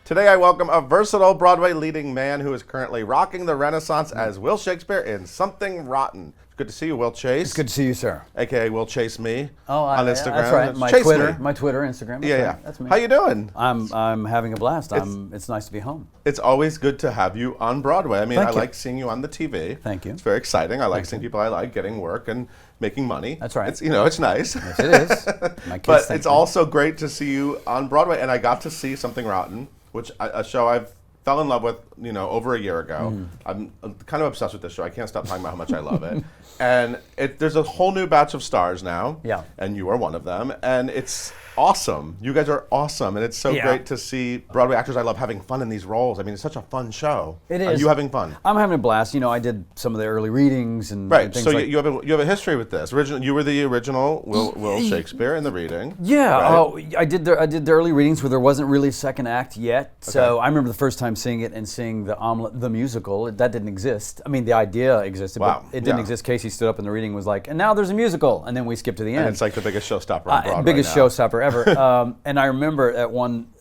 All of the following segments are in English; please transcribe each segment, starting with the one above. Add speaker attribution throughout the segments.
Speaker 1: Today I welcome a versatile Broadway leading man who is currently rocking the Renaissance as Will Shakespeare in Something Rotten. It's good to see you, Will Chase.
Speaker 2: It's good to see you, sir.
Speaker 1: AKA Will Chase Me on Instagram.
Speaker 2: That's right. My
Speaker 1: Chase
Speaker 2: Twitter,
Speaker 1: me.
Speaker 2: my Twitter, Instagram. That's right. That's me.
Speaker 1: How you doing?
Speaker 2: I'm having a blast. It's nice to be home.
Speaker 1: It's always good to have you on Broadway. I mean,
Speaker 2: Thank
Speaker 1: I
Speaker 2: you.
Speaker 1: like seeing you on the TV.
Speaker 2: Thank you.
Speaker 1: It's very exciting. I like seeing people I like getting work and making money.
Speaker 2: That's right.
Speaker 1: It's, it's nice.
Speaker 2: Yes, it is. My kids
Speaker 1: But
Speaker 2: think
Speaker 1: it's
Speaker 2: so.
Speaker 1: also great to see you on Broadway, and I got to see Something Rotten, which a show I've fell in love with, over a year ago. I'm kind of obsessed with this show. I can't stop talking about how much I love it. And there's a whole new batch of stars now.
Speaker 2: Yeah.
Speaker 1: And you are one of them. And it's awesome. You guys are awesome. And it's so
Speaker 2: Yeah.
Speaker 1: great to see Broadway actors I love having fun in these roles. I mean, it's such a fun show.
Speaker 2: It
Speaker 1: Are
Speaker 2: is.
Speaker 1: you having fun?
Speaker 2: I'm having a blast. I did some of the early readings and
Speaker 1: Right.
Speaker 2: and things
Speaker 1: So
Speaker 2: like
Speaker 1: you have a history with this. You were the original Will Shakespeare in the reading.
Speaker 2: Yeah,
Speaker 1: right?
Speaker 2: I did the early readings where there wasn't really a second act yet. So I remember the first time seeing it and seeing the Omelette, the musical. That didn't exist. I mean, the idea existed,
Speaker 1: Wow.
Speaker 2: but it didn't
Speaker 1: Yeah.
Speaker 2: exist. Casey stood up in the reading and was like, and now there's a musical. And then we skipped to the end.
Speaker 1: And it's like the biggest showstopper on Broadway
Speaker 2: biggest
Speaker 1: now.
Speaker 2: showstopper ever. And I remember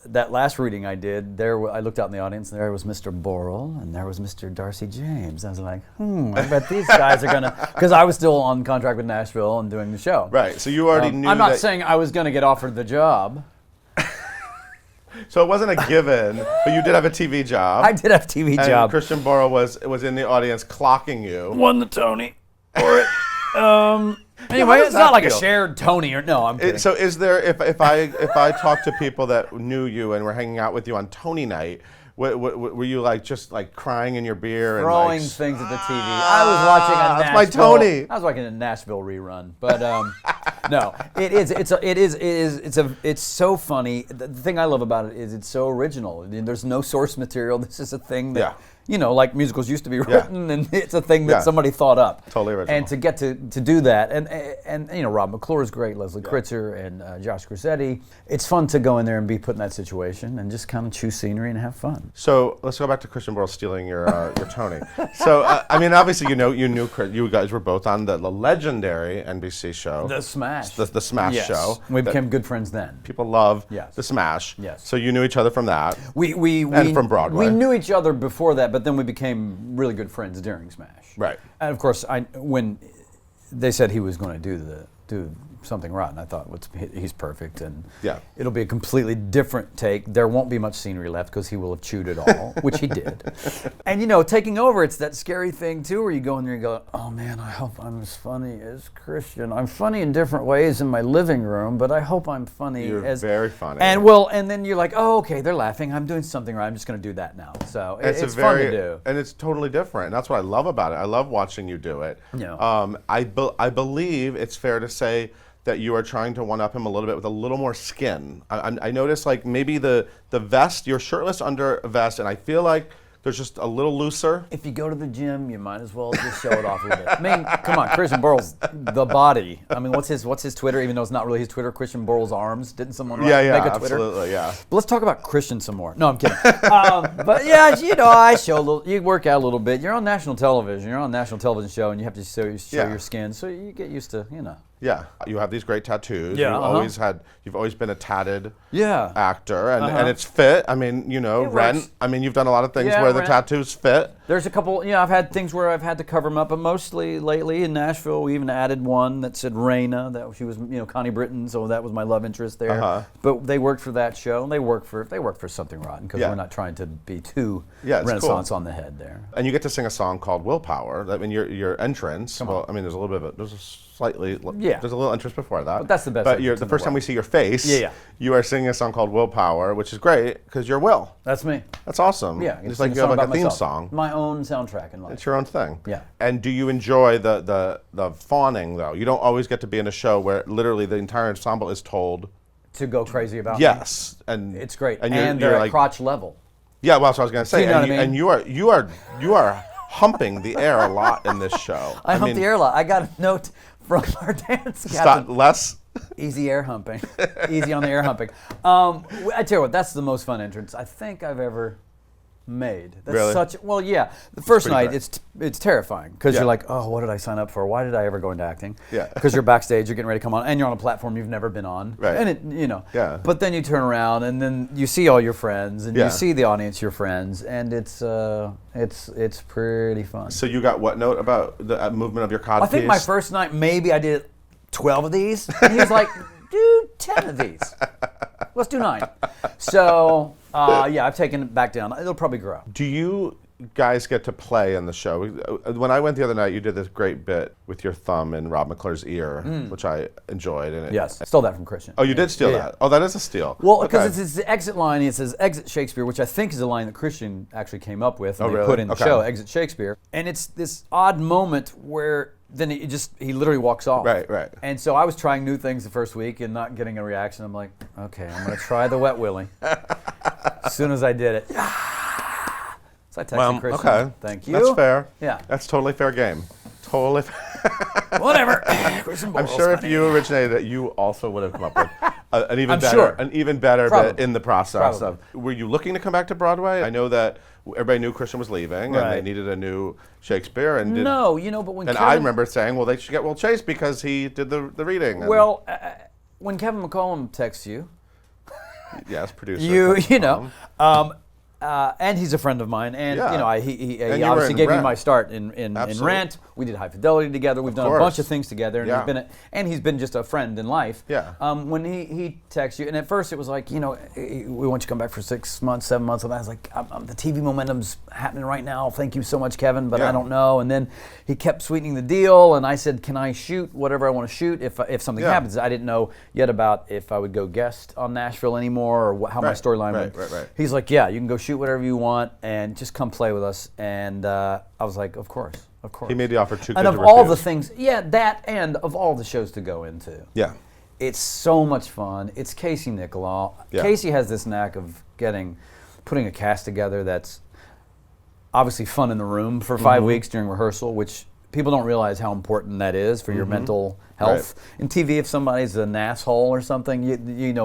Speaker 2: that last reading I did, I looked out in the audience, and there was Mr. Borle, and there was Mr. Darcy James. I was like, I bet these guys are gonna, because I was still on contract with Nashville and doing the show.
Speaker 1: Right. So you already knew
Speaker 2: I'm not
Speaker 1: that.
Speaker 2: saying I was gonna get offered the job.
Speaker 1: So it wasn't a given, but you did have a TV job.
Speaker 2: I did have a TV
Speaker 1: and
Speaker 2: job.
Speaker 1: Christian Borle was in the audience clocking you.
Speaker 2: Won the Tony. Or anyway,
Speaker 1: does
Speaker 2: it's
Speaker 1: that
Speaker 2: not like a
Speaker 1: feel?
Speaker 2: shared Tony or no. I'm kidding.
Speaker 1: So is there, if I talk to people that knew you and were hanging out with you on Tony night, were you just crying in your beer
Speaker 2: throwing
Speaker 1: and
Speaker 2: things at the TV. I was watching a
Speaker 1: that's my
Speaker 2: Nashville.
Speaker 1: Tony.
Speaker 2: I was watching a Nashville rerun, but no, it's so funny. The thing I love about it is it's so original. There's no source material. This is a thing that like musicals used to be written, and it's a thing that somebody thought up.
Speaker 1: Totally original.
Speaker 2: And to get to do that, and Rob McClure is great, Leslie Kritzer, and Josh Grassetti. It's fun to go in there and be put in that situation and just kind of choose scenery and have fun.
Speaker 1: So let's go back to Christian Borle stealing your Tony. So I mean, obviously you guys were both on the legendary NBC show,
Speaker 2: The Smash.
Speaker 1: the Smash
Speaker 2: Yes.
Speaker 1: show.
Speaker 2: We became good friends then.
Speaker 1: People love
Speaker 2: Yes.
Speaker 1: the Smash.
Speaker 2: Yes.
Speaker 1: So you knew each other from that.
Speaker 2: We
Speaker 1: from Broadway.
Speaker 2: We knew each other before that, but then we became really good friends during Smash.
Speaker 1: Right.
Speaker 2: And of course, when they said he was going to do Something Rotten, I thought, he's perfect, and it'll be a completely different take. There won't be much scenery left because he will have chewed it all, which he did. And taking over, it's that scary thing too, where you go in there and go, oh man, I hope I'm as funny as Christian. I'm funny in different ways in my living room, but I hope I'm funny.
Speaker 1: You're very funny.
Speaker 2: And then you're like, oh, okay, they're laughing. I'm doing something right. I'm just going to do that now. So it's fun to do.
Speaker 1: And it's totally different. And that's what I love about it. I love watching you do it.
Speaker 2: Yeah.
Speaker 1: I believe it's fair to say that you are trying to one-up him a little bit with a little more skin. I noticed maybe the vest, you're shirtless under a vest, and I feel like there's just a little looser.
Speaker 2: If you go to the gym, you might as well just show it off a little bit. I mean, come on, Christian Borle's the body. I mean, what's his Twitter? Even though it's not really his Twitter, Christian Borle's arms. Didn't someone make a Twitter?
Speaker 1: Absolutely, yeah.
Speaker 2: But let's talk about Christian some more. No, I'm kidding. But yeah, I show a little. You work out a little bit. You're on national television. You're on a national television show, and you have to show your skin. So you get used to,
Speaker 1: Yeah, you have these great tattoos.
Speaker 2: Yeah,
Speaker 1: You've always been a tatted
Speaker 2: Yeah.
Speaker 1: actor, and it's fit. I mean, Rent.
Speaker 2: works.
Speaker 1: I mean, you've done a lot of things
Speaker 2: Yeah,
Speaker 1: where the
Speaker 2: Rent.
Speaker 1: tattoos fit.
Speaker 2: There's a couple, I've had things where I've had to cover them up, but mostly lately in Nashville, we even added one that said Raina, that she was, Connie Britton, so that was my love interest there. But they worked for that show, and they work for Something Rotten, because we're not trying to be too Renaissance on the head there.
Speaker 1: And you get to sing a song called Willpower. I mean, your entrance. Well, I mean, there's a little bit of it. There's a little interest before that.
Speaker 2: But that's the best.
Speaker 1: But the first time we see your face, you are singing a song called Willpower, which is great because you're Will.
Speaker 2: That's me.
Speaker 1: That's awesome.
Speaker 2: Yeah,
Speaker 1: it's like you have like a theme song.
Speaker 2: My own soundtrack in life.
Speaker 1: It's your own thing.
Speaker 2: Yeah.
Speaker 1: And do you enjoy the fawning though? You don't always get to be in a show where literally the entire ensemble is told
Speaker 2: to go crazy about.
Speaker 1: Yes, and
Speaker 2: it's great,
Speaker 1: and
Speaker 2: they're at crotch level.
Speaker 1: Yeah, well, that's what I was going to say.
Speaker 2: You know what I mean?
Speaker 1: And you are humping the air a lot in this show.
Speaker 2: I hump the air a lot. I got a note from our dance captain.
Speaker 1: Stop, less.
Speaker 2: Easy air humping. Easy on the air humping. I tell you what, that's the most fun entrance I think I've ever made. That's
Speaker 1: really?
Speaker 2: Well, yeah. The first night,
Speaker 1: great.
Speaker 2: it's terrifying because you're like, oh, what did I sign up for? Why did I ever go into acting?
Speaker 1: Yeah.
Speaker 2: Because you're backstage, you're getting ready to come on, and you're on a platform you've never been on.
Speaker 1: Right.
Speaker 2: And it, you know.
Speaker 1: Yeah.
Speaker 2: But then you turn around, and then you see all your friends, and
Speaker 1: Yeah.
Speaker 2: you see the audience, your friends, and it's pretty fun.
Speaker 1: So you got what note about the movement of your codpiece?
Speaker 2: I think my first night, maybe I did 12 of these, and he was like, do 10 of these. Let's do 9. So, yeah, I've taken it back down. It'll probably grow.
Speaker 1: Do you guys get to play in the show? When I went the other night, you did this great bit with your thumb in Rob McClure's ear, which I enjoyed. And
Speaker 2: Yes, stole that from Christian.
Speaker 1: Oh, you did steal
Speaker 2: Yeah.
Speaker 1: that? Oh, that is a steal.
Speaker 2: Well, because it's the exit line. It says "Exit Shakespeare," which I think is a line that Christian actually came up with and they
Speaker 1: really?
Speaker 2: put in the
Speaker 1: Okay.
Speaker 2: show, "Exit Shakespeare." And it's this odd moment where then he literally walks off.
Speaker 1: Right.
Speaker 2: And so I was trying new things the first week and not getting a reaction. I'm like, okay, I'm going to try the wet willy. As soon as I did it, so I texted Christian.
Speaker 1: Okay.
Speaker 2: Thank you.
Speaker 1: That's fair.
Speaker 2: Yeah.
Speaker 1: That's totally fair game. Totally fair.
Speaker 2: Whatever. Christian
Speaker 1: I'm
Speaker 2: Borle's
Speaker 1: sure if
Speaker 2: funny.
Speaker 1: you originated it, you also would have come up with an even
Speaker 2: I'm
Speaker 1: better,
Speaker 2: sure.
Speaker 1: an even better
Speaker 2: Probably.
Speaker 1: bit in the process
Speaker 2: Probably.
Speaker 1: of. Were you looking to come back to Broadway? I know that everybody knew Christian was leaving, and they
Speaker 2: Right.
Speaker 1: needed a new Shakespeare. And
Speaker 2: No, but when
Speaker 1: and
Speaker 2: Kevin,
Speaker 1: I remember saying, well, they should get Will Chase because he did the reading. And
Speaker 2: well, when Kevin McCollum texts you,
Speaker 1: yes, producer.
Speaker 2: you know, and he's a friend of mine, and
Speaker 1: Yeah.
Speaker 2: he
Speaker 1: And you were
Speaker 2: obviously
Speaker 1: in
Speaker 2: gave me
Speaker 1: Rent.
Speaker 2: my start in
Speaker 1: Absolutely.
Speaker 2: Rent. We did High Fidelity together. We've done a
Speaker 1: course.
Speaker 2: bunch of things together, and
Speaker 1: Yeah.
Speaker 2: he's been just a friend in life.
Speaker 1: Yeah.
Speaker 2: When he texts you, and at first it was like, we want you to come back for 6 months, 7 months, and I was like, the TV momentum's happening right now. Thank you so much, Kevin, but
Speaker 1: Yeah.
Speaker 2: I don't know. And then he kept sweetening the deal, and I said, can I shoot whatever I want to shoot if something
Speaker 1: Yeah.
Speaker 2: happens? I didn't know yet about if I would go guest on Nashville anymore or how my
Speaker 1: Right,
Speaker 2: storyline
Speaker 1: right,
Speaker 2: would.
Speaker 1: right.
Speaker 2: He's like, yeah, you can go shoot whatever you want and just come play with us. And I was like, of course.
Speaker 1: He made the offer too good
Speaker 2: And of
Speaker 1: to
Speaker 2: all the
Speaker 1: refuse.
Speaker 2: things, that and of all the shows to go into.
Speaker 1: Yeah.
Speaker 2: It's so much fun. It's Casey Nicholaw.
Speaker 1: Yeah.
Speaker 2: Casey has this knack of putting a cast together that's obviously fun in the room for 5 weeks during rehearsal, which people don't realize how important that is for your mental health.
Speaker 1: Right.
Speaker 2: In TV, if somebody's an asshole or something,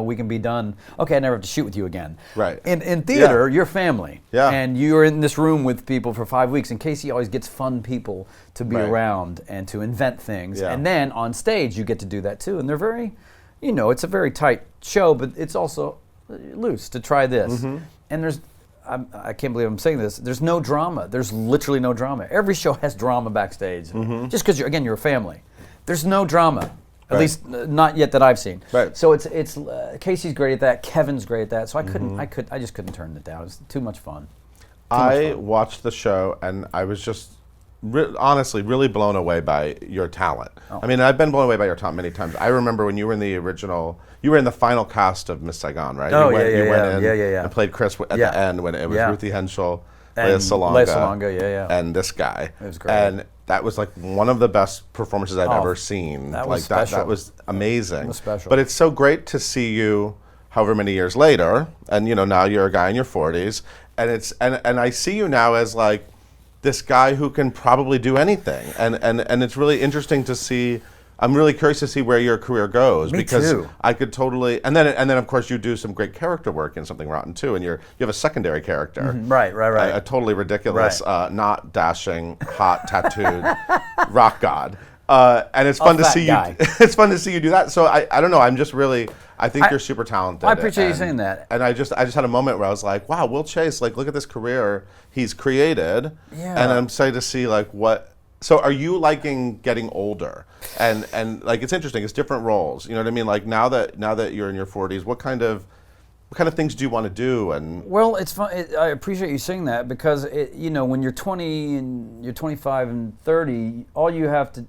Speaker 2: we can be done. Okay, I never have to shoot with you again.
Speaker 1: Right.
Speaker 2: In theater, you're family.
Speaker 1: Yeah.
Speaker 2: And you're in this room with people for 5 weeks, and Casey always gets fun people to be
Speaker 1: Right.
Speaker 2: around and to invent things.
Speaker 1: Yeah.
Speaker 2: And then on stage, you get to do that too. And they're very, it's a very tight show, but it's also loose to try this. And I can't believe I'm saying this. There's no drama. There's literally no drama. Every show has drama backstage. Just because you're a family. There's no drama. At least not yet that I've seen.
Speaker 1: Right.
Speaker 2: So it's Casey's great at that. Kevin's great at that. So I just couldn't turn it down. It's too much fun.
Speaker 1: I watched the show and I was just honestly really blown away by your talent. I mean, I've been blown away by your talent many times. I remember when you were in the original, you were in the final cast of Miss Saigon, right?
Speaker 2: Oh,
Speaker 1: you went in
Speaker 2: yeah.
Speaker 1: and played Chris at the end when it was Ruthie Henschel, Lea
Speaker 2: And
Speaker 1: Salonga,
Speaker 2: yeah.
Speaker 1: and this guy.
Speaker 2: It was great.
Speaker 1: And that was like one of the best performances I've ever seen.
Speaker 2: that was
Speaker 1: like
Speaker 2: special.
Speaker 1: that was amazing.
Speaker 2: It was special.
Speaker 1: But it's so great to see you however many years later, and now you're a guy in your 40s, and I see you now as like this guy who can probably do anything, and it's really interesting to see. I'm really curious to see where your career goes.
Speaker 2: Me
Speaker 1: because
Speaker 2: too.
Speaker 1: I could totally, and then of course you do some great character work in Something Rotten too, and you have a secondary character,
Speaker 2: Right.
Speaker 1: a totally ridiculous, not dashing, hot, tattooed rock god. And it's fun to see
Speaker 2: guy.
Speaker 1: you. It's fun to see you do that. So I don't know. I'm just really. I think you're super talented.
Speaker 2: I appreciate you saying that.
Speaker 1: And I just had a moment where I was like, wow, Will Chase, like, look at this career he's created.
Speaker 2: Yeah.
Speaker 1: And I'm excited to see like what. So are you liking getting older? And like it's interesting. It's different roles. You know what I mean? Like now that you're in your 40s, what kind of things do you want to do? And
Speaker 2: Well, it's fun. I appreciate you saying that because when you're 20 and you're 25 and 30, all you have to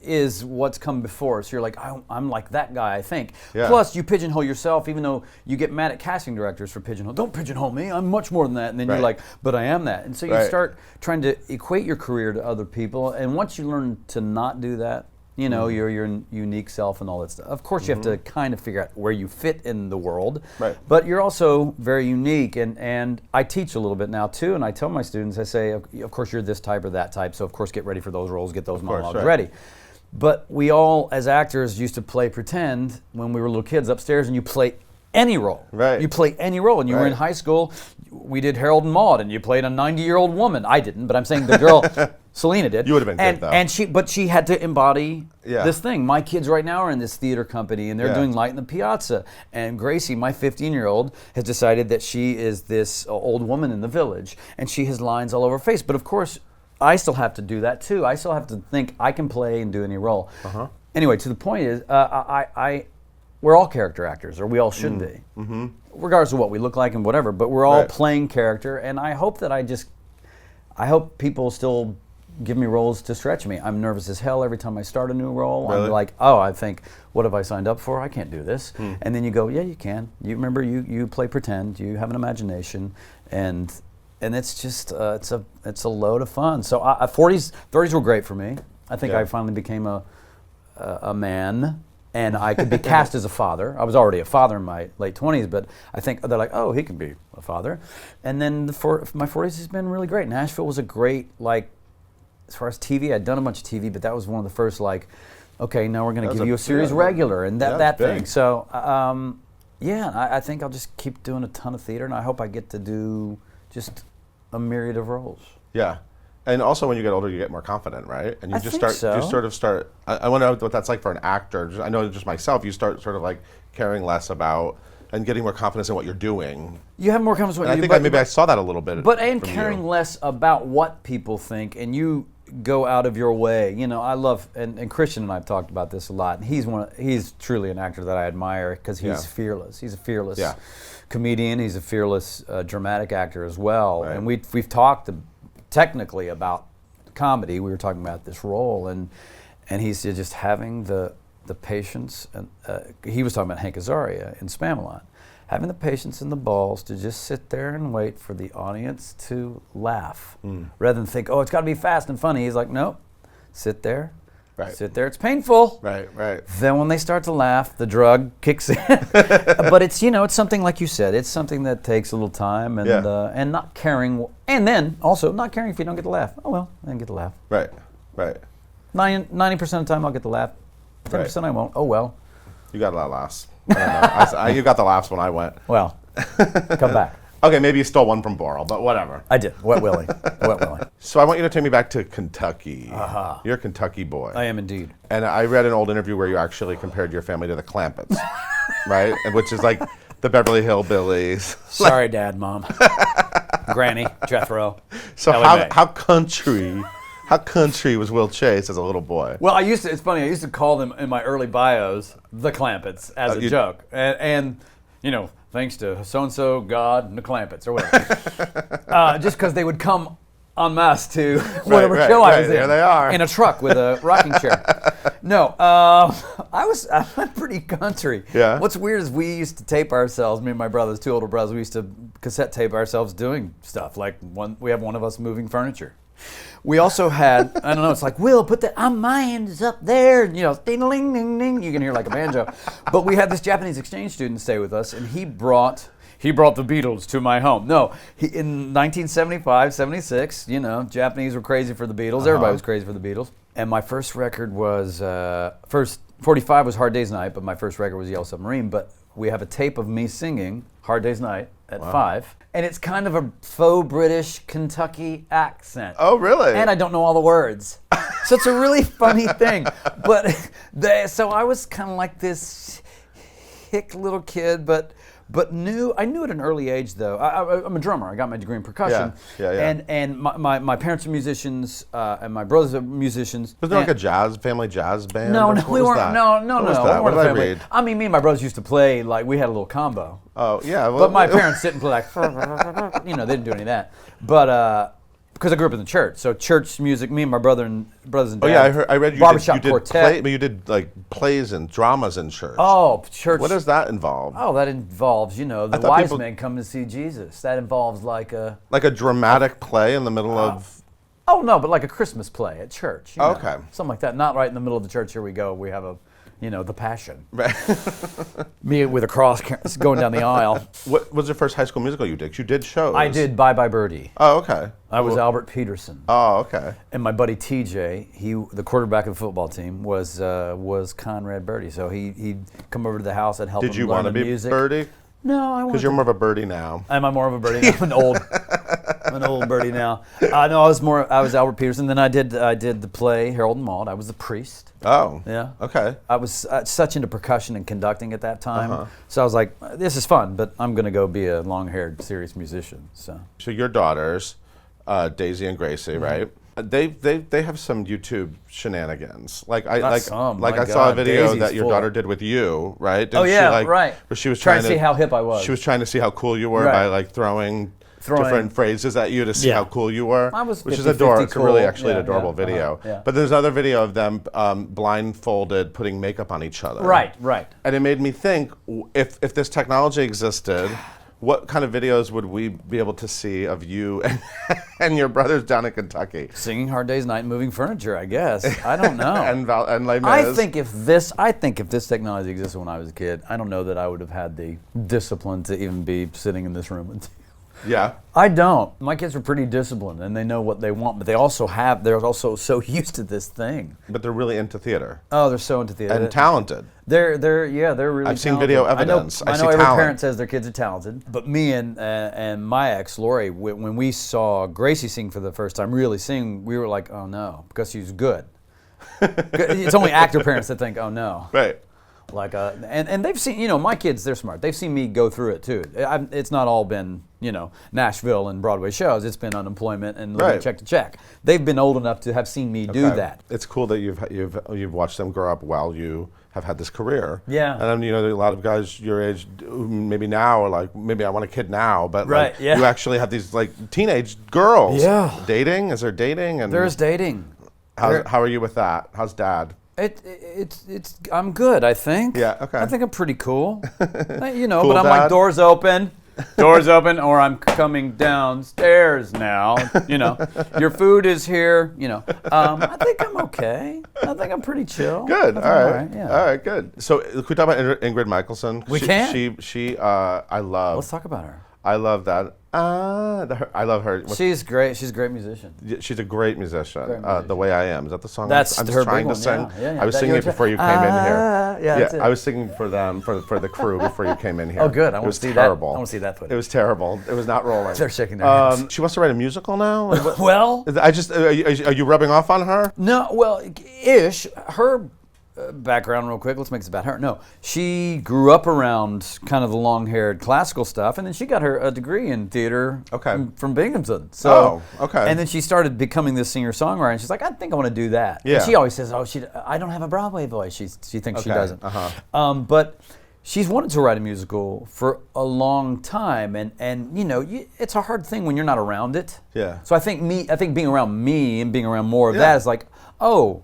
Speaker 2: is what's come before. So you're like, I'm like that guy, I think.
Speaker 1: Yeah.
Speaker 2: Plus, you pigeonhole yourself, even though you get mad at casting directors for pigeonhole. Don't pigeonhole me. I'm much more than that. And then you're like, but I am that. And so you start trying to equate your career to other people. And once you learn to not do that, your unique self and all that stuff. Of course, you have to kind of figure out where you fit in the world.
Speaker 1: Right.
Speaker 2: But you're also very unique. And I teach a little bit now, too. And I tell my students, I say, of course, you're this type or that type. So, of course, get ready for those roles. Get those monologues ready. But we all, as actors, used to play pretend when we were little kids upstairs, and you play any role.
Speaker 1: Right.
Speaker 2: You play any role. And you were in high school, we did Harold and Maude, and you played a 90-year-old woman. I didn't, but I'm saying the girl, Selena did.
Speaker 1: You would have been good, though.
Speaker 2: But she had to embody this thing. My kids right now are in this theater company, and they're doing Light in the Piazza. And Gracie, my 15-year-old, has decided that she is this old woman in the village, and she has lines all over her face. But of course, I still have to do that too. I still have to think I can play and do any role. Anyway, to the point is, we're all character actors, or we all should be, regardless of what we look like and whatever. But we're all playing character, and I hope that I hope people still give me roles to stretch me. I'm nervous as hell every time I start a new role.
Speaker 1: Really?
Speaker 2: I'm like, oh, I think, what have I signed up for? I can't do this. And then you go, yeah, you can. You remember, you play pretend. You have an imagination, and it's just it's a load of fun. So 30s were great for me. I think I finally became a man, and I could be cast as a father. I was already a father in my late 20s, but I think they're like, oh, he can be a father. And then my 40s has been really great. Nashville was a great, like, as far as TV, I'd done a bunch of TV, but that was one of the first, like, okay, now we're going to give you a series regular, and that thing. So, I think I'll just keep doing a ton of theater, and I hope I get to do just a myriad of roles. Yeah.
Speaker 1: And also, when you get older, you get more confident, right? And you start. I wonder what that's like for an actor. I know just myself. You start sort of like caring less about and getting more confidence in what you're doing.
Speaker 2: You have more confidence in what you do.
Speaker 1: I think maybe I saw that a little bit.
Speaker 2: But caring less about what people think, and you go out of your way. You know, I love, and Christian and I have talked about this a lot. And he's truly an actor that I admire because he's fearless. He's a fearless comedian. He's a fearless dramatic actor as well. Right. And we've talked technically about comedy. We were talking about this role, and he's just having the patience, and he was talking about Hank Azaria in Spamalot, having the patience and the balls to just sit there and wait for the audience to laugh, rather than think, oh, it's got to be fast and funny. He's like, no, sit there. Right. Sit there. It's painful.
Speaker 1: Right.
Speaker 2: Then when they start to laugh, the drug kicks in. But it's it's something like you said. It's something that takes a little time, and not caring, and then also not caring if you don't get the laugh. Oh well, I didn't get the laugh.
Speaker 1: Right.
Speaker 2: 90% of the time I'll get the laugh. 10% I won't. Oh well.
Speaker 1: You got a lot of laughs. I don't know. You got the laughs when I went.
Speaker 2: Well, come back.
Speaker 1: Okay, maybe you stole one from Borle, but whatever.
Speaker 2: I did. Wet Willie.
Speaker 1: So I want you to take me back to Kentucky. You're a Kentucky boy.
Speaker 2: I am indeed.
Speaker 1: And I read an old interview where you actually compared your family to the Clampetts, right? Which is like the Beverly Hillbillies.
Speaker 2: Sorry, Dad, Mom, Granny, Jethro.
Speaker 1: So how country was Will Chase as a little boy?
Speaker 2: Well, it's funny, I used to call them in my early bios the Clampetts as a joke. And thanks to so-and-so, God, and the Clampetts, or whatever. Just because they would come en masse to whatever show I was in.
Speaker 1: There they are.
Speaker 2: In a truck with a rocking chair. No, I'm pretty country.
Speaker 1: Yeah.
Speaker 2: What's weird is we used to tape ourselves, me and my brothers, two older brothers, we used to cassette tape ourselves doing stuff. Like we have one of us moving furniture. We also had, I don't know, it's like, Will, put that on my end is up there, ding-a-ling, ding-ding, you can hear like a banjo. But we had this Japanese exchange student stay with us, and he brought the Beatles to my home. No, in 1975, 76, Japanese were crazy for the Beatles. Everybody was crazy for the Beatles. And my first record was, 45 was Hard Day's Night, but my first record was Yellow Submarine. But we have a tape of me singing Hard Day's Night at 5. And it's kind of a faux British Kentucky accent.
Speaker 1: Oh, really?
Speaker 2: And I don't know all the words. So it's a really funny thing. But so I was kind of like this hick little kid, but I knew at an early age, though. I'm a drummer. I got my degree in percussion.
Speaker 1: Yeah.
Speaker 2: And my parents are musicians, and my brothers are musicians.
Speaker 1: Was there like a family jazz band?
Speaker 2: No, we weren't.
Speaker 1: That?
Speaker 2: No.
Speaker 1: What did I read?
Speaker 2: I mean, me and my brothers used to play, like, we had a little combo.
Speaker 1: Oh, yeah.
Speaker 2: But my parents didn't play like, they didn't do any of that. But, because I grew up in the church, so church music. Me and my brothers and dad.
Speaker 1: Oh yeah, I read you
Speaker 2: barbershop
Speaker 1: did
Speaker 2: quartet.
Speaker 1: But you did like plays and dramas in church.
Speaker 2: Oh, church.
Speaker 1: What does that involve?
Speaker 2: Oh, that involves the wise men come to see Jesus. That involves like a
Speaker 1: dramatic play in the middle of.
Speaker 2: Oh no, but like a Christmas play at church.
Speaker 1: Okay.
Speaker 2: Something like that. Not right in the middle of the church. Here we go. We have the Passion.
Speaker 1: Right.
Speaker 2: Me with a cross going down the aisle.
Speaker 1: What was the first high school musical you did? You did shows.
Speaker 2: I did Bye Bye Birdie.
Speaker 1: Oh, okay.
Speaker 2: I was Albert Peterson.
Speaker 1: Oh, okay.
Speaker 2: And my buddy TJ, the quarterback of the football team, was Conrad Birdie. So he'd come over to the house and help him learn the music.
Speaker 1: Did you want to be Birdie?
Speaker 2: No, I
Speaker 1: Because you're more of a birdie now.
Speaker 2: Am I more of a birdie? I'm an old birdie now. No, I was Albert Peterson. Then I did the play Harold and Maude. I was the priest.
Speaker 1: Oh.
Speaker 2: Yeah.
Speaker 1: Okay.
Speaker 2: I was such into percussion and conducting at that time. So I was like, this is fun, but I'm going to go be a long-haired, serious musician. So
Speaker 1: your daughters, Daisy and Gracie, right? They have some YouTube shenanigans. I saw a video
Speaker 2: Daisy's
Speaker 1: that your daughter did with you, right?
Speaker 2: Didn't she,
Speaker 1: right. Where she was
Speaker 2: trying to see how hip I was.
Speaker 1: She was trying to see how cool you were by throwing different phrases at you to see how cool you were.
Speaker 2: I was
Speaker 1: which is adorable. It's
Speaker 2: cool.
Speaker 1: really actually an adorable video.
Speaker 2: Yeah.
Speaker 1: But there's another video of them blindfolded putting makeup on each other.
Speaker 2: Right.
Speaker 1: And it made me think, if this technology existed, what kind of videos would we be able to see of you and your brothers down in Kentucky?
Speaker 2: Singing Hard Day's Night and moving furniture, I guess. I don't know.
Speaker 1: and Les Mis.
Speaker 2: I think if this technology existed when I was a kid, I don't know that I would have had the discipline to even be sitting in this room with you.
Speaker 1: Yeah.
Speaker 2: I don't. My kids are pretty disciplined and they know what they want, but they're also so used to this thing.
Speaker 1: But they're really into theater.
Speaker 2: Oh, they're so into theater.
Speaker 1: And talented.
Speaker 2: They're really
Speaker 1: I've seen
Speaker 2: talented.
Speaker 1: video evidence.
Speaker 2: I know every parent says their kids are talented, but me and my ex, Lori, when we saw Gracie sing for the first time, really sing, we were like, oh no, because she's good. It's only actor parents that think, oh no.
Speaker 1: Right.
Speaker 2: And they've seen, my kids, they're smart. They've seen me go through it too. It's not all been, Nashville and Broadway shows. It's been unemployment and living check to check. They've been old enough to have seen me do that.
Speaker 1: It's cool that you've watched them grow up while you have had this career.
Speaker 2: Yeah.
Speaker 1: And then, there are a lot of guys your age, maybe now, are like, maybe I want a kid now, but you actually have these teenage girls.
Speaker 2: Yeah.
Speaker 1: Dating? Is there dating? And
Speaker 2: there's dating.
Speaker 1: How are you with that? How's Dad?
Speaker 2: I'm good, I think.
Speaker 1: Yeah, okay.
Speaker 2: I think I'm pretty cool.
Speaker 1: Cool,
Speaker 2: but I'm
Speaker 1: Dad?
Speaker 2: like, doors open, or I'm coming downstairs now. Your food is here. I think I'm okay. I think I'm pretty chill.
Speaker 1: Good. All right.
Speaker 2: Yeah.
Speaker 1: All right. Good. So, can we talk about Ingrid Michaelson?
Speaker 2: We can.
Speaker 1: She. I love.
Speaker 2: Let's talk about her.
Speaker 1: I love that. I love her.
Speaker 2: She's great. She's a great musician.
Speaker 1: She's a great musician. The Way I Am. Is that the song?
Speaker 2: That's
Speaker 1: I'm
Speaker 2: her
Speaker 1: trying
Speaker 2: big
Speaker 1: to sing.
Speaker 2: one, yeah.
Speaker 1: I was singing it before you came in here.
Speaker 2: Yeah,
Speaker 1: I was singing for them, for the crew before you came in here.
Speaker 2: Oh, good. I want to see
Speaker 1: terrible.
Speaker 2: that. I want to see that footage.
Speaker 1: It was terrible. It was not rolling.
Speaker 2: They're shaking their heads.
Speaker 1: She wants to write a musical now?
Speaker 2: Well,
Speaker 1: are you rubbing off on her?
Speaker 2: No, well, ish. Her background real quick. Let's make this about her. No, she grew up around kind of the long-haired classical stuff, and then she got a degree in theater from Binghamton. So, and then she started becoming this singer-songwriter, and she's like, I think I want to do that.
Speaker 1: Yeah.
Speaker 2: And she always says, I don't have a Broadway voice. She thinks she doesn't. But she's wanted to write a musical for a long time, and it's a hard thing when you're not around it.
Speaker 1: Yeah.
Speaker 2: So I think being around me and being around more of that is like, oh,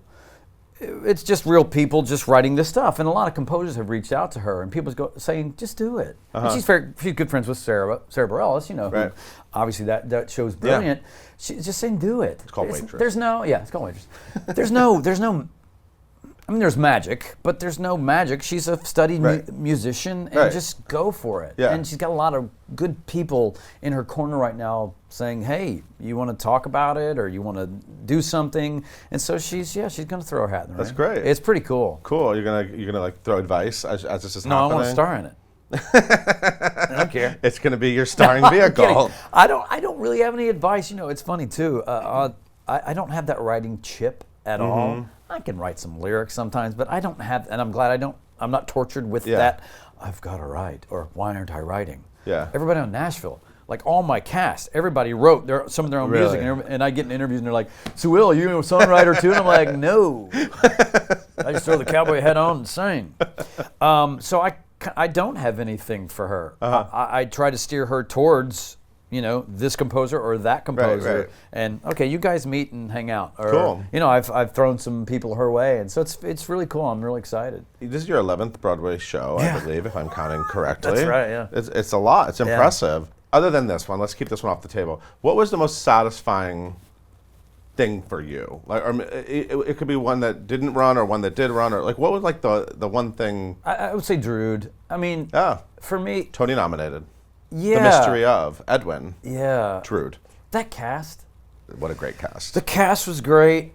Speaker 2: it's just real people just writing this stuff. And a lot of composers have reached out to her, and people saying, just do it. And she's good friends with Sarah Bareilles, who obviously that show's brilliant. She's just saying, do it.
Speaker 1: It's called Waitress.
Speaker 2: It's called Waitress. There's no, I mean, there's magic, but there's no magic. She's a studied musician, and just go for it. Yeah. And she's got a lot of good people in her corner right now saying, hey, you want to talk about it, or you want to do something? And so she's going to throw her hat in the ring.
Speaker 1: That's great.
Speaker 2: It's pretty cool.
Speaker 1: Cool. You're gonna like throw advice as this is happening?
Speaker 2: No, I want to star in it. I don't care.
Speaker 1: It's going to be your starring vehicle.
Speaker 2: I don't really have any advice. It's funny too. I don't have that writing chip at all. I can write some lyrics sometimes, but I don't have, and I'm glad I'm not tortured with that. I've got to write, or why aren't I writing?
Speaker 1: Yeah.
Speaker 2: Everybody on Nashville, like all my cast, everybody wrote some of their own music, and I get in interviews and they're like, "So Will, are you a songwriter too?" And I'm like, "No, I just throw the cowboy hat on and sing." So I don't have anything for her. I try to steer her towards this composer or that composer, and you guys meet and hang out. Or,
Speaker 1: cool.
Speaker 2: I've thrown some people her way, and so it's really cool. I'm really excited.
Speaker 1: This is your 11th Broadway show, I believe, if I'm counting correctly.
Speaker 2: That's right. Yeah.
Speaker 1: It's a lot. It's impressive. Other than this one, let's keep this one off the table. What was the most satisfying thing for you? Like, or it could be one that didn't run, or one that did run, or like what was like the one thing?
Speaker 2: I would say Drood. I mean, for me,
Speaker 1: Tony nominated.
Speaker 2: Yeah.
Speaker 1: The Mystery of Edwin.
Speaker 2: Yeah.
Speaker 1: Drood.
Speaker 2: That cast.
Speaker 1: What a great cast.
Speaker 2: The cast was great.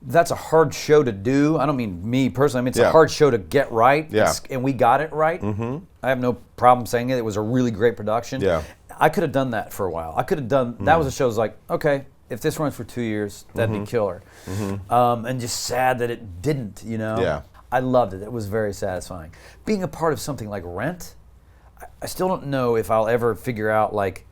Speaker 2: that's a hard show to do. I don't mean me personally. I mean, it's a hard show to get right.
Speaker 1: Yeah.
Speaker 2: And we got it right. Mm-hmm. I have no problem saying it. It was a really great production.
Speaker 1: Yeah.
Speaker 2: I could have done that for a while. I could have done, that was a show that was like, okay, if this runs for 2 years, that'd be killer. Mm-hmm. And just sad that it didn't, you know?
Speaker 1: Yeah.
Speaker 2: I loved it. It was very satisfying. Being a part of something like Rent, I still don't know if I'll ever figure out like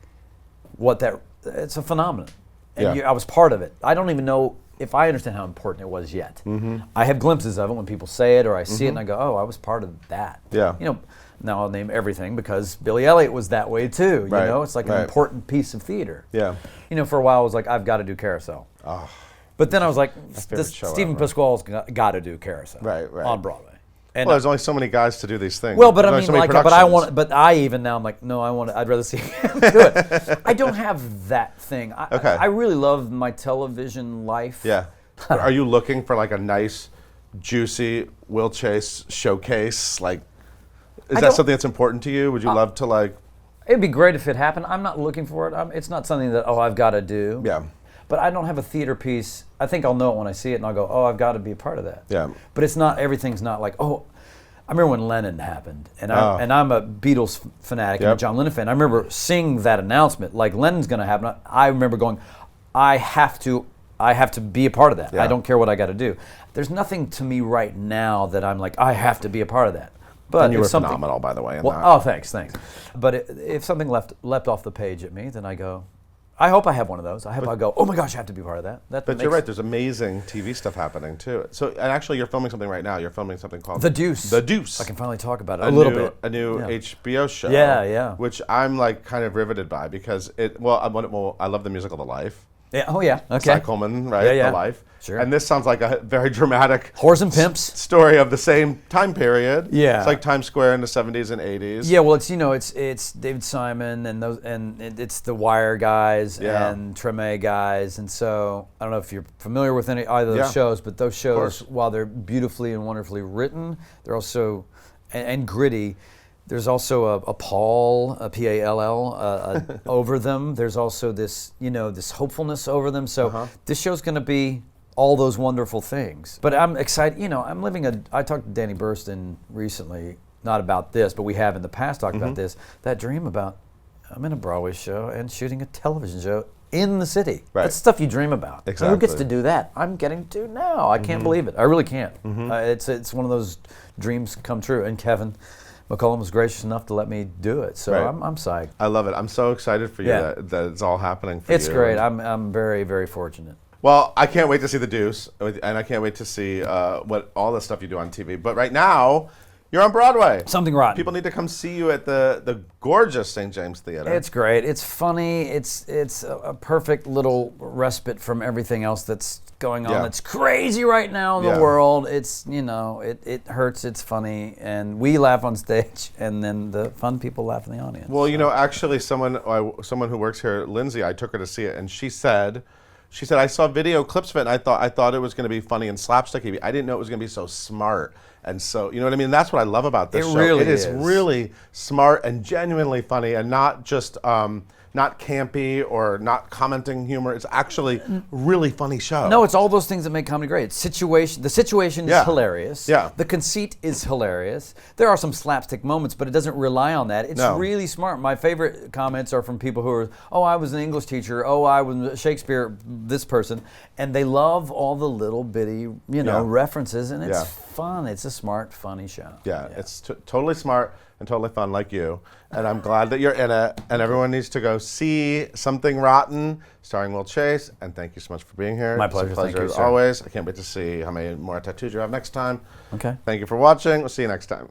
Speaker 2: what that, it's a phenomenon. And I was part of it. I don't even know if I understand how important it was yet. Mm-hmm. I have glimpses of it when people say it or I see it and I go, oh, I was part of that.
Speaker 1: Yeah.
Speaker 2: You know, now I'll name everything because Billy Elliot was that way too. You know, it's like an important piece of theater.
Speaker 1: Yeah.
Speaker 2: You know, for a while I was like, I've got to do Carousel.
Speaker 1: Oh.
Speaker 2: But then I was like, Stephen Pasquale's got to do Carousel on Broadway. And
Speaker 1: well, there's only so many guys to do these things.
Speaker 2: Well, but I mean, like, but I even now I'm like, no, I'd rather see him do it. I don't have that thing. I really love my television life.
Speaker 1: Yeah. Are you looking for like a nice, juicy Will Chase showcase? Like, is that something that's important to you? Would you love to like?
Speaker 2: It'd be great if it happened. I'm not looking for it. It's not something that I've got to do.
Speaker 1: Yeah.
Speaker 2: But I don't have a theater piece. I think I'll know it when I see it, and I'll go, oh, I've got to be a part of that.
Speaker 1: Yeah.
Speaker 2: But it's not. Everything's not like, oh. I remember when Lennon happened, and I'm a Beatles fanatic and a John Lennon fan. I remember seeing that announcement, like Lennon's going to happen. I remember going, I have to be a part of that. Yeah. I don't care what I got to do. There's nothing to me right now that I'm like, I have to be a part of that. But
Speaker 1: and you were phenomenal, by the way.
Speaker 2: Oh, thanks. But if something leapt off the page at me, then I go, I hope I have one of those. I hope I go, oh my gosh, I have to be part of that.
Speaker 1: But you're right, there's amazing TV stuff happening too. So, and actually you're filming something right now. You're filming something called
Speaker 2: The Deuce.
Speaker 1: The Deuce.
Speaker 2: I can finally talk about it a little bit.
Speaker 1: A new HBO show.
Speaker 2: Yeah.
Speaker 1: Which I'm like kind of riveted by because I love the musical The Life.
Speaker 2: Yeah. Oh yeah. Okay.
Speaker 1: Cy Coleman, right?
Speaker 2: Yeah.
Speaker 1: The Life.
Speaker 2: Sure.
Speaker 1: And this sounds like a very dramatic
Speaker 2: Whores and Pimps
Speaker 1: story of the same time period.
Speaker 2: Yeah.
Speaker 1: It's like Times Square in the 70s and 80s.
Speaker 2: Yeah, well, it's David Simon and it's the Wire guys and Treme guys, and so I don't know if you're familiar with either of those shows, but those shows, while they're beautifully and wonderfully written, they're also and gritty. There's also a Paul, a P-A-L-L, over them. There's also this, this hopefulness over them. So this show's going to be all those wonderful things. But I'm excited. I talked to Danny Burston recently, not about this, but we have in the past talked about this. That dream about I'm in a Broadway show and shooting a television show in the city. Right. That's stuff you dream about.
Speaker 1: Exactly.
Speaker 2: Who gets to do that? I'm getting to now. I can't believe it. I really can't. It's one of those dreams come true. And Kevin McCollum was gracious enough to let me do it, so I'm psyched.
Speaker 1: I love it. I'm so excited for you that it's all happening for you.
Speaker 2: It's great. I'm very, very fortunate.
Speaker 1: Well, I can't wait to see The Deuce, and I can't wait to see what all the stuff you do on TV. But right now, you're on Broadway.
Speaker 2: Something Rotten.
Speaker 1: People need to come see you at the gorgeous St. James Theater.
Speaker 2: It's great. It's funny. It's a perfect little respite from everything else that's going on. It's crazy right now in the world. It's it hurts. It's funny, and we laugh on stage, and then the fun people laugh in the audience.
Speaker 1: Well, actually, someone who works here, Lindsay, I took her to see it, and she said, I saw video clips of it, and I thought it was going to be funny and slapsticky. I didn't know it was going to be so smart. And so, you know what I mean? That's what I love about this show.
Speaker 2: Really
Speaker 1: it is really smart and genuinely funny, and not just not campy or not commenting humor. It's actually a really funny show.
Speaker 2: No, it's all those things that make comedy great. The situation is hilarious.
Speaker 1: Yeah.
Speaker 2: The conceit is hilarious. There are some slapstick moments, but it doesn't rely on that. It's really smart. My favorite comments are from people who are, I was an English teacher. I was Shakespeare, this person. And they love all the little bitty, references, and it's fun. It's a smart, funny show.
Speaker 1: Yeah. It's totally smart and totally fun, like you. And I'm glad that you're in it. And everyone needs to go see Something Rotten, starring Will Chase. And thank you so much for being here.
Speaker 2: My pleasure.
Speaker 1: It's a pleasure
Speaker 2: thank you,
Speaker 1: as always. I can't wait to see how many more tattoos you have next time.
Speaker 2: Okay.
Speaker 1: Thank you for watching. We'll see you next time.